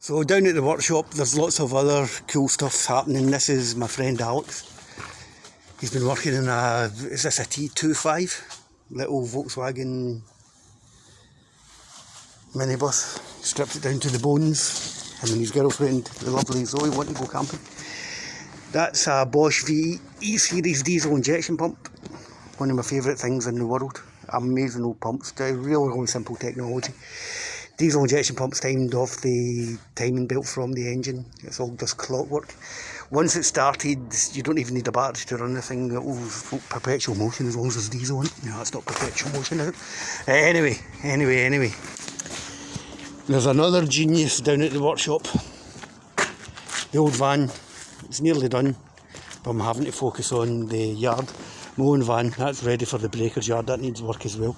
So down at the workshop there's lots of other cool stuff happening. This is my friend Alex. He's been working in is this a T25? Little Volkswagen minibus. Stripped it down to the bones. Him and his girlfriend, the lovely Zoe, want to go camping. That's a Bosch V E-Series diesel injection pump. One of my favourite things in the world. Amazing old pumps. Really simple technology. Diesel injection pumps timed off the timing belt from the engine. It's all just clockwork. Once it's started, you don't even need a battery to run the thing. It will perpetual motion as long as there's diesel in it. No, it's not perpetual motion, is it? Anyway. There's another genius down at the workshop. The old van, it's nearly done, but I'm having to focus on the yard. My own van, that's ready for the breakers yard, that needs work as well.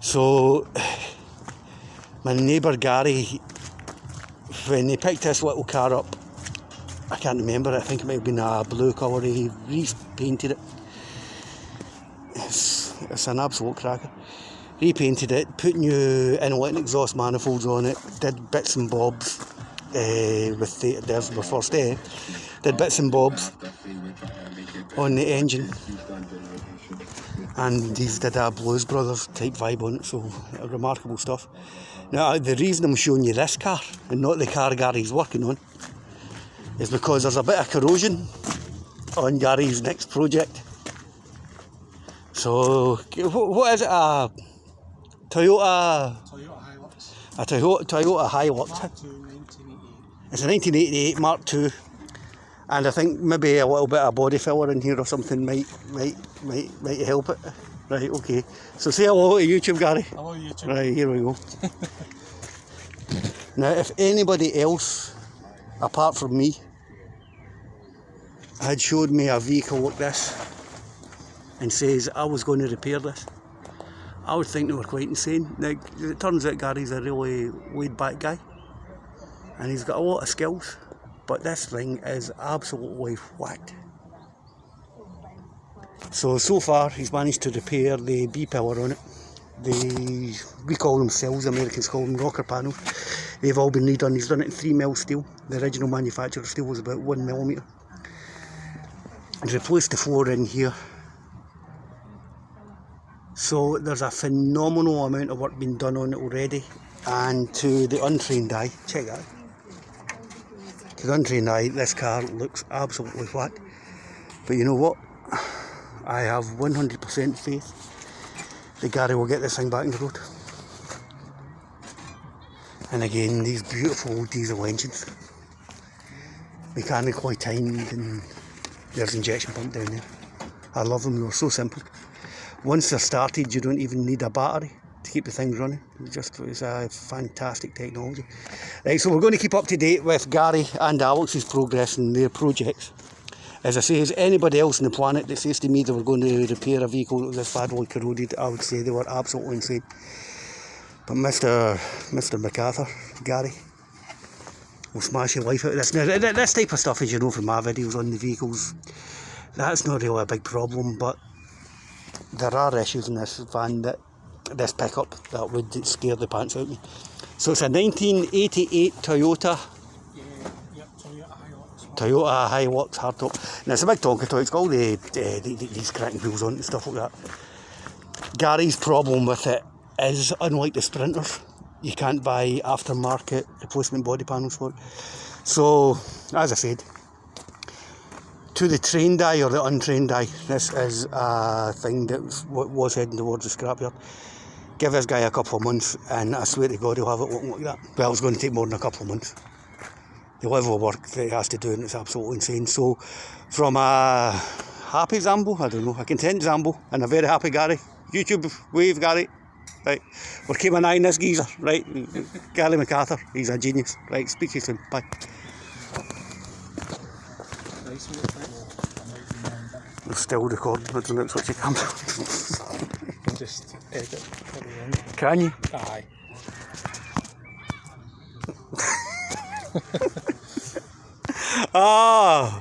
So, my neighbour Gary, when he picked this little car up, I can't remember, I think it might have been a blue colour, he repainted it. It's an absolute cracker. Repainted it, put new inlet and exhaust manifolds on it, did bits and bobs with there's my first day. Did bits and bobs on the engine, and these did a Blues Brothers type vibe on it, so remarkable stuff. Now the reason I'm showing you this car and not the car Gary's working on is because there's a bit of corrosion on Gary's next project. So what is it, a Toyota Hilux. A Toyota Hilux. It's a 1988 Mark II. And I think maybe a little bit of body filler in here or something might help it. Right, okay. So say hello to YouTube, Gary. Hello, YouTube. Right, here we go. Now, if anybody else, apart from me, had showed me a vehicle like this and says I was going to repair this, I would think they were quite insane. Now, it turns out Gary's a really laid-back guy, and he's got a lot of skills. But this thing is absolutely whacked. So far he's managed to repair the B-pillar on it. We call them cells, Americans call them rocker panels. They've all been redone. He's done it in 3mm steel. The original manufacturer steel was about 1mm. He's replaced the floor in here. So there's a phenomenal amount of work being done on it already. And to the untrained eye, check that. To the untrained eye, this car looks absolutely flat. But you know what? I have 100% faith that Gary will get this thing back on the road. And again, these beautiful diesel engines. Mechanically timed, and there's injection pump down there. I love them, they're so simple. Once they're started, you don't even need a battery to keep the things running. It's a fantastic technology. Right, so we're going to keep up to date with Gary and Alex's progress in their projects. As I say, is anybody else on the planet that says to me they were going to repair a vehicle that was this badly corroded, I would say they were absolutely insane. But Mr. MacArthur, Gary, will smash your life out of this. Now, this type of stuff, as you know from my videos on the vehicles, that's not really a big problem, but there are issues in this van, this pickup, that would scare the pants out of me. So it's a 1988 Toyota. Yep, Toyota Hilux. Toyota Hilux hardtop. Now it's a big Tonka toy. It's got all these cracking wheels on it and stuff like that. Gary's problem with it is, unlike the Sprinters, you can't buy aftermarket replacement body panels for it. So, as I said, to the trained eye or the untrained eye, this is a thing that was heading towards the scrapyard. Give this guy a couple of months and I swear to God he'll have it looking like that. Well, it's going to take more than a couple of months. The level of work that he has to do, and it's absolutely insane. So from a happy Zambo, I don't know, a content Zambo and a very happy Gary. YouTube, wave Gary. Right, we're keeping an eye on this geezer, right? Gary MacArthur, he's a genius. Right, speak to you soon, bye. I'm still recording, I don't know what you can. Just edit. Can you? Aye. Ah!